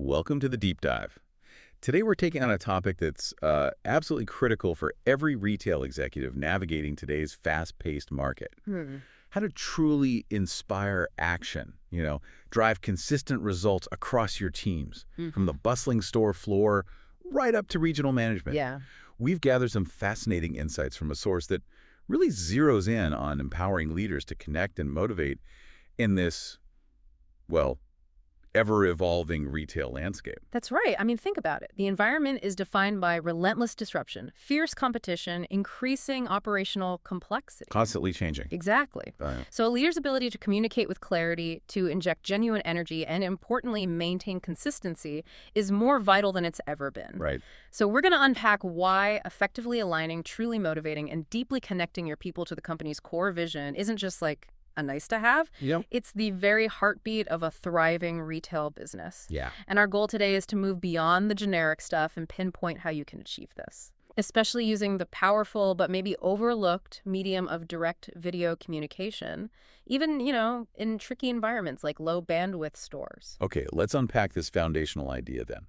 Welcome to the Deep Dive. Today we're taking on a topic that's absolutely critical for every retail executive navigating today's fast-paced market. How to truly inspire action, drive consistent results across your teams, from the bustling store floor right up to regional management. Yeah. We've gathered some fascinating insights from a source that really zeroes in on empowering leaders to connect and motivate in this, well, ever-evolving retail landscape. That's right. I mean, think about it. The environment is defined by relentless disruption, fierce competition, increasing operational complexity. Constantly changing. Exactly. So a leader's ability to communicate with clarity, to inject genuine energy, and importantly, maintain consistency is more vital than it's ever been. Right. So we're going to unpack why effectively aligning, truly motivating, and deeply connecting your people to the company's core vision isn't just like a nice to have. Yep. It's the very heartbeat of a thriving retail business. Yeah. And our goal today is to move beyond the generic stuff and pinpoint how you can achieve this, especially using the powerful but maybe overlooked medium of direct video communication, even, in tricky environments like low bandwidth stores. Okay, let's unpack this foundational idea then.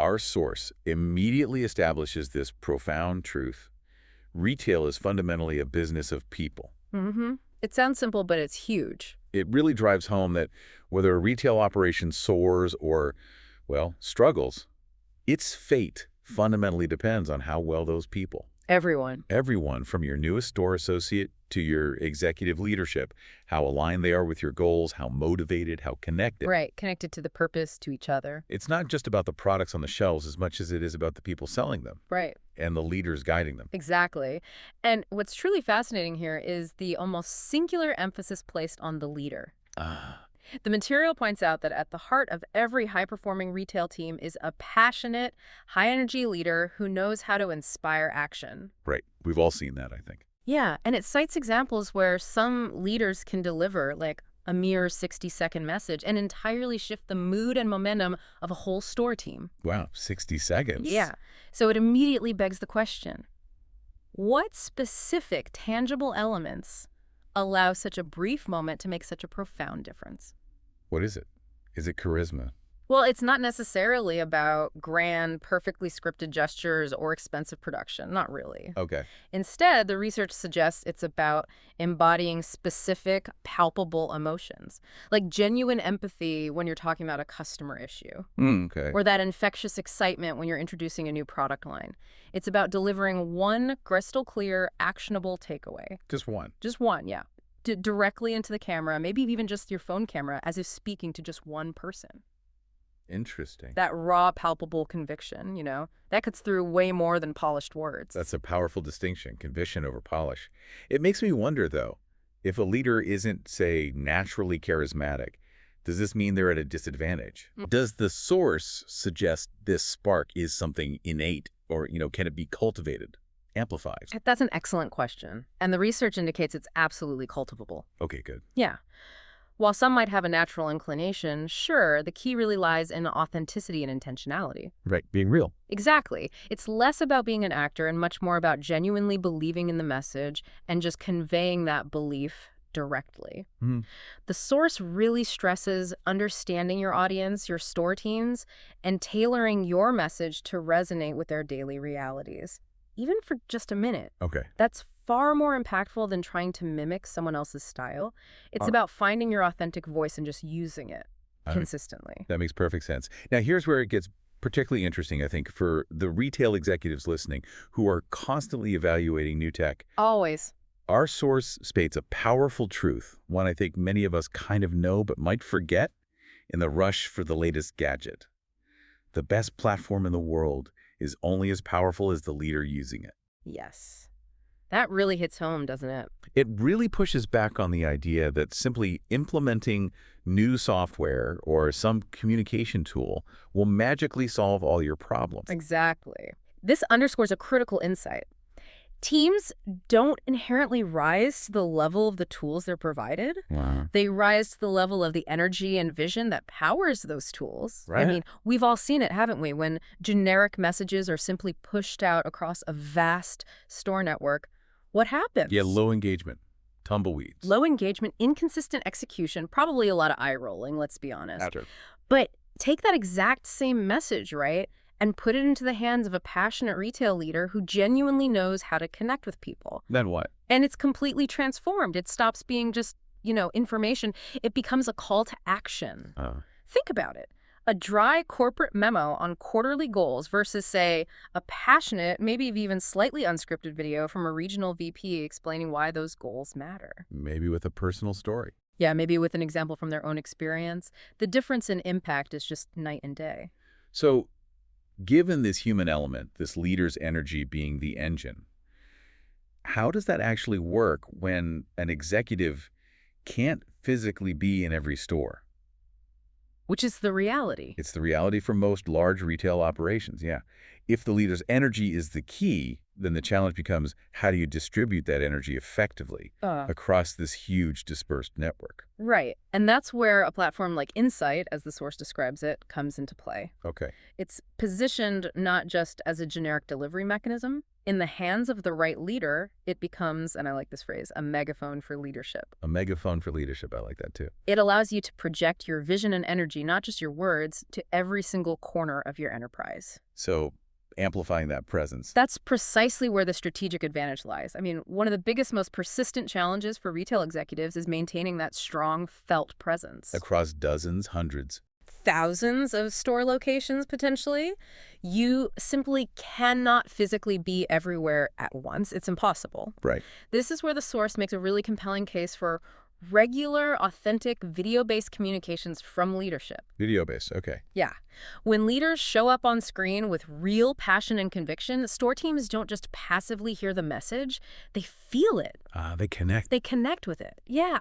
Our source immediately establishes this profound truth. Retail is fundamentally a business of people. It sounds simple, but it's huge. It really drives home that whether a retail operation soars or, well, struggles, its fate fundamentally depends on how well those people, everyone from your newest store associate to your executive leadership, how aligned they are with your goals, how motivated, how connected. Right, connected to the purpose, to each other. It's not just about the products on the shelves as much as it is about the people selling them. Right. And the leaders guiding them. Exactly. And what's truly fascinating here is the almost singular emphasis placed on the leader. The material points out that at the heart of every high-performing retail team is a passionate, high-energy leader who knows how to inspire action. Right. We've all seen that, I think. Yeah, and it cites examples where some leaders can deliver, like a mere 60-second message, and entirely shift the mood and momentum of a whole store team. Wow, 60 seconds. Yeah. So it immediately begs the question, what specific, tangible elements allow such a brief moment to make such a profound difference? What is it? Is it charisma? Well, it's not necessarily about grand, perfectly scripted gestures or expensive production. Not really. Okay. Instead, the research suggests it's about embodying specific, palpable emotions, like genuine empathy when you're talking about a customer issue, Okay. or that infectious excitement when you're introducing a new product line. It's about delivering one crystal clear, actionable takeaway. Just one. Just one, yeah. Directly into the camera, maybe even just your phone camera, as if speaking to just one person. Interesting. That raw, palpable conviction, that cuts through way more than polished words. That's a powerful distinction, conviction over polish. It makes me wonder, though, if a leader isn't, say, naturally charismatic, does this mean they're at a disadvantage? Does the source suggest this spark is something innate or, can it be cultivated, amplified? That's an excellent question. And the research indicates it's absolutely cultivable. Okay, good. Yeah. While some might have a natural inclination, sure, the key really lies in authenticity and intentionality. Right, being real. Exactly. It's less about being an actor and much more about genuinely believing in the message and just conveying that belief directly. The source really stresses understanding your audience, your store teams, and tailoring your message to resonate with their daily realities, even for just a minute. Okay. That's far more impactful than trying to mimic someone else's style. It's about finding your authentic voice and just using it consistently. That makes perfect sense. Now, here's where it gets particularly interesting, I think, for the retail executives listening who are constantly evaluating new tech. Always. Our source states a powerful truth, one I think many of us kind of know but might forget in the rush for the latest gadget. The best platform in the world is only as powerful as the leader using it. Yes. That really hits home, doesn't it? It really pushes back on the idea that simply implementing new software or some communication tool will magically solve all your problems. Exactly. This underscores a critical insight. Teams don't inherently rise to the level of the tools they're provided. Wow. They rise to the level of the energy and vision that powers those tools. Right. I mean, we've all seen it, haven't we? When generic messages are simply pushed out across a vast store network, what happens? Yeah, low engagement, tumbleweeds. Low engagement, inconsistent execution, probably a lot of eye rolling, let's be honest. After. But Take that exact same message, right, and put it into the hands of a passionate retail leader who genuinely knows how to connect with people. Then what? And it's completely transformed. It stops being just, information. It becomes a call to action. Think about it. A dry corporate memo on quarterly goals versus, say, a passionate, maybe even slightly unscripted video from a regional VP explaining why those goals matter. Maybe with a personal story. Yeah, maybe with an example from their own experience. The difference in impact is just night and day. So, given this human element, this leader's energy being the engine, how does that actually work when an executive can't physically be in every store? Which is the reality. It's the reality for most large retail operations, yeah. If the leader's energy is the key, then the challenge becomes how do you distribute that energy effectively across this huge dispersed network? Right. And that's where a platform like Insight, as the source describes it, comes into play. Okay. It's positioned not just as a generic delivery mechanism. In the hands of the right leader, it becomes, and I like this phrase, a megaphone for leadership. A megaphone for leadership. I like that too. It allows you to project your vision and energy, not just your words, to every single corner of your enterprise. So amplifying that presence. That's precisely where the strategic advantage lies. I mean, one of the biggest, most persistent challenges for retail executives is maintaining that strong, felt presence. Across dozens, hundreds. Thousands of store locations, potentially. You simply cannot physically be everywhere at once. It's impossible. Right. This is where the source makes a really compelling case for regular, authentic, video-based communications from leadership. Video-based, okay. Yeah. When leaders show up on screen with real passion and conviction, store teams don't just passively hear the message, they feel it. They connect. They connect with it. Yeah.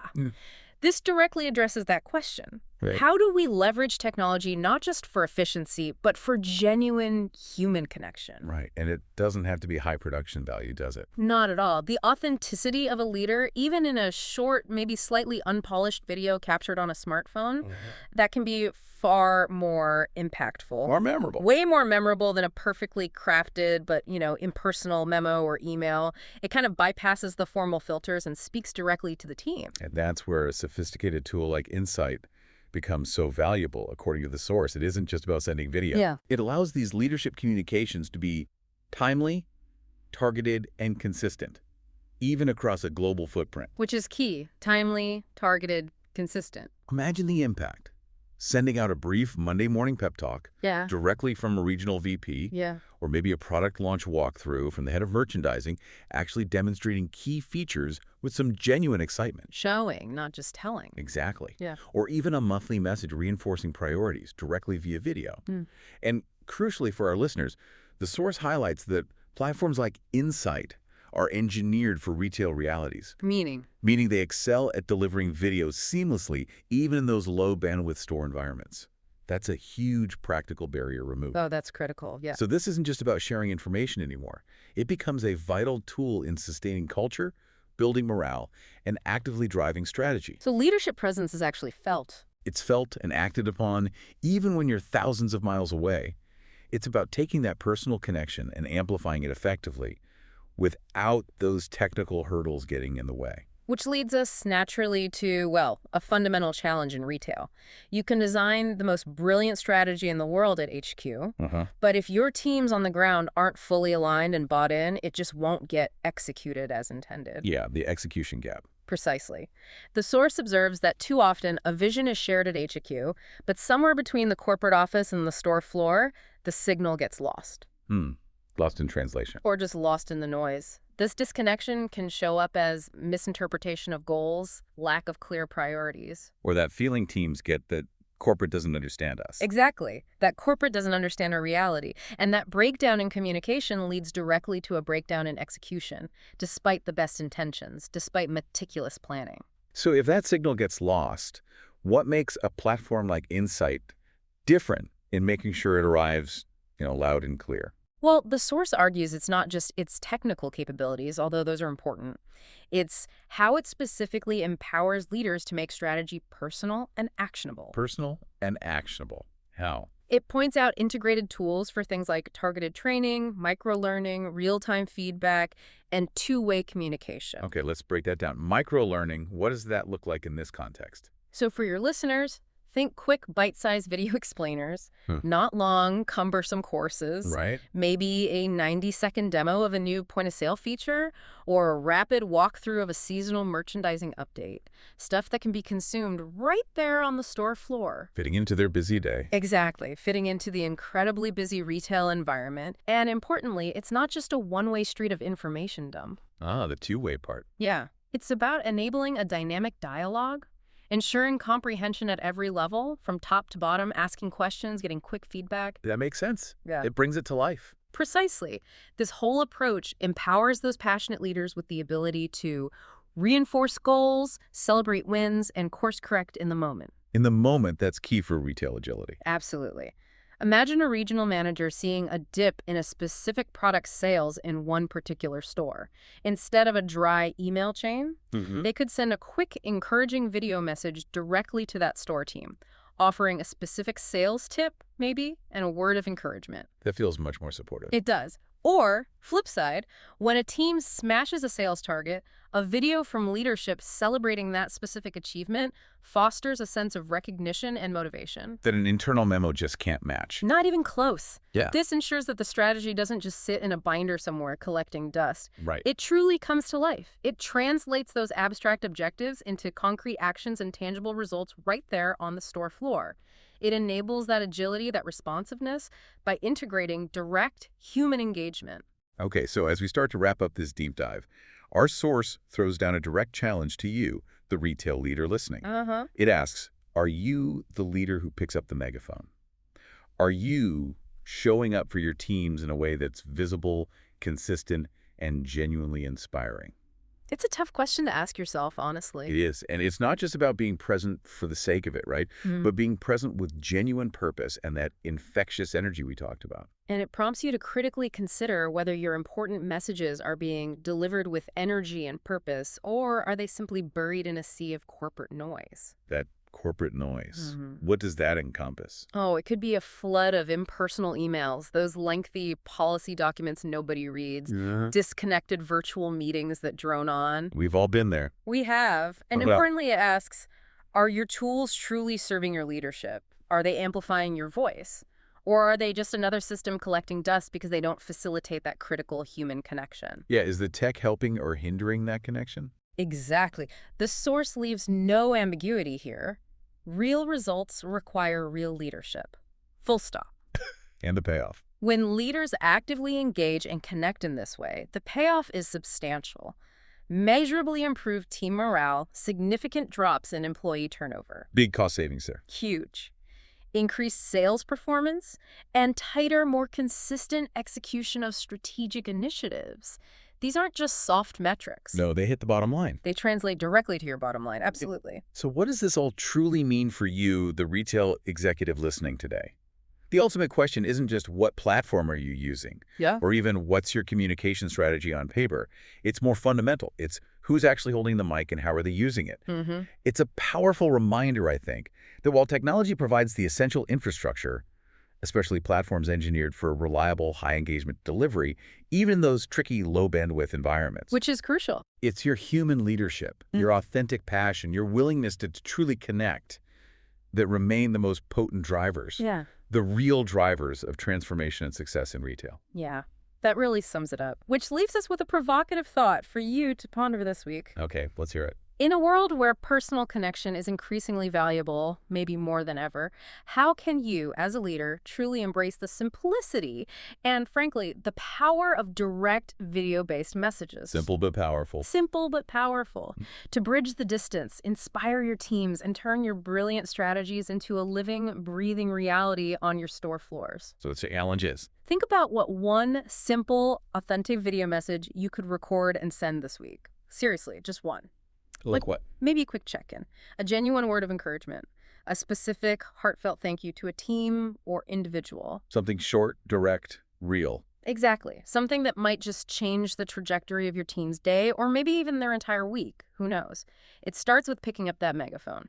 This directly addresses that question. Right. How do we leverage technology not just for efficiency, but for genuine human connection? Right. And it doesn't have to be high production value, does it? Not at all. The authenticity of a leader, even in a short, maybe slightly unpolished video captured on a smartphone, that can be far more impactful. More memorable. Way more memorable than a perfectly crafted but, impersonal memo or email. It kind of bypasses the formal filters and speaks directly to the team. And that's where a sophisticated tool like Insight becomes so valuable, according to the source. It isn't just about sending video. Yeah. It allows these leadership communications to be timely, targeted, and consistent, even across a global footprint. Which is key. Timely, targeted, consistent. Imagine the impact. Sending out a brief Monday morning pep talk directly from a regional VP, or maybe a product launch walkthrough from the head of merchandising, actually demonstrating key features with some genuine excitement. Showing, not just telling. Exactly. Yeah. Or even a monthly message reinforcing priorities directly via video. And crucially for our listeners, the source highlights that platforms like Insight are engineered for retail realities. Meaning They excel at delivering videos seamlessly, even in those low-bandwidth store environments. That's a huge practical barrier removed. Oh, that's critical, yeah. So this isn't just about sharing information anymore. It becomes a vital tool in sustaining culture, building morale, and actively driving strategy. So leadership presence is actually felt. It's felt and acted upon even when you're thousands of miles away. It's about taking that personal connection and amplifying it effectively without those technical hurdles getting in the way. Which leads us naturally to, well, a fundamental challenge in retail. You can design the most brilliant strategy in the world at HQ, but if your teams on the ground aren't fully aligned and bought in, it just won't get executed as intended. Yeah, the execution gap. Precisely. The source observes that too often a vision is shared at HQ, but somewhere between the corporate office and the store floor, the signal gets lost. Lost in translation. Or just lost in the noise. This disconnection can show up as misinterpretation of goals, lack of clear priorities. Or that feeling teams get that corporate doesn't understand us. Exactly. That corporate doesn't understand our reality. And that breakdown in communication leads directly to a breakdown in execution, despite the best intentions, despite meticulous planning. So if that signal gets lost, what makes a platform like Insight different in making sure it arrives, loud and clear? Well, the source argues it's not just its technical capabilities, although those are important. It's how it specifically empowers leaders to make strategy personal and actionable. Personal and actionable. How? It points out integrated tools for things like targeted training, micro-learning, real-time feedback, and two-way communication. Okay, let's break that down. Micro-learning, what does that look like in this context? So for your listeners, Think quick, bite-sized video explainers, not long, cumbersome courses, Right. maybe a 90-second demo of a new point-of-sale feature, or a rapid walkthrough of a seasonal merchandising update. Stuff that can be consumed right there on the store floor. Fitting into their busy day. Exactly, fitting into the incredibly busy retail environment. And importantly, it's not just a one-way street of information dump. Ah, the two-way part. Yeah, it's about enabling a dynamic dialogue, ensuring comprehension at every level, from top to bottom, asking questions, getting quick feedback. That makes sense. Yeah. It brings it to life. Precisely. This whole approach empowers those passionate leaders with the ability to reinforce goals, celebrate wins, and course correct in the moment. In the moment, that's key for retail agility. Absolutely. Imagine a regional manager seeing a dip in a specific product's sales in one particular store. Instead of a dry email chain, they could send a quick, encouraging video message directly to that store team, offering a specific sales tip, maybe, and a word of encouragement. That feels much more supportive. It does. Or, flip side, when a team smashes a sales target, a video from leadership celebrating that specific achievement fosters a sense of recognition and motivation. That an internal memo just can't match. Not even close. Yeah. This ensures that the strategy doesn't just sit in a binder somewhere collecting dust. Right. It truly comes to life. It translates those abstract objectives into concrete actions and tangible results right there on the store floor. It enables that agility, that responsiveness, by integrating direct human engagement. Okay, so as we start to wrap up this deep dive, our source throws down a direct challenge to you, the retail leader listening. It asks, are you the leader who picks up the megaphone? Are you showing up for your teams in a way that's visible, consistent, and genuinely inspiring? It's a tough question to ask yourself, honestly. It is. And it's not just about being present for the sake of it, right? But being present with genuine purpose and that infectious energy we talked about. And it prompts you to critically consider whether your important messages are being delivered with energy and purpose, or are they simply buried in a sea of corporate noise? That corporate noise. What does that encompass? Oh, it could be a flood of impersonal emails, those lengthy policy documents nobody reads, disconnected virtual meetings that drone on. We've all been there. We have. And What about- importantly, it asks, are your tools truly serving your leadership? Are they amplifying your voice? Or are they just another system collecting dust because they don't facilitate that critical human connection? Yeah, is the tech helping or hindering that connection? Exactly. The source leaves no ambiguity here. Real results require real leadership. Full stop. And the payoff. When leaders actively engage and connect in this way, the payoff is substantial. Measurably improved team morale, significant drops in employee turnover. Big cost savings there. Huge. Increased sales performance, and tighter, more consistent execution of strategic initiatives. These aren't just soft metrics. No, they hit the bottom line. They translate directly to your bottom line. Absolutely. So what does this all truly mean for you, the retail executive listening today? The ultimate question isn't just what platform are you using, Yeah. or even what's your communication strategy on paper. It's more fundamental. It's who's actually holding the mic and how are they using it. It's a powerful reminder, I think, that while technology provides the essential infrastructure, especially platforms engineered for reliable, high-engagement delivery, even in those tricky, low-bandwidth environments. Which is crucial. It's your human leadership, your authentic passion, your willingness to truly connect that remain the most potent drivers. Yeah. The real drivers of transformation and success in retail. Yeah. That really sums it up. Which leaves us with a provocative thought for you to ponder this week. Okay, let's hear it. In a world where personal connection is increasingly valuable, maybe more than ever, how can you, as a leader, truly embrace the simplicity and, frankly, the power of direct video-based messages? Simple but powerful. Simple but powerful. To bridge the distance, inspire your teams, and turn your brilliant strategies into a living, breathing reality on your store floors. So the challenge is? Think about what one simple, authentic video message you could record and send this week. Seriously, just one. Like what? Maybe a quick check-in, a genuine word of encouragement, a specific, heartfelt thank you to a team or individual. Something short, direct, real. Exactly. Something that might just change the trajectory of your team's day or maybe even their entire week. Who knows? It starts with picking up that megaphone.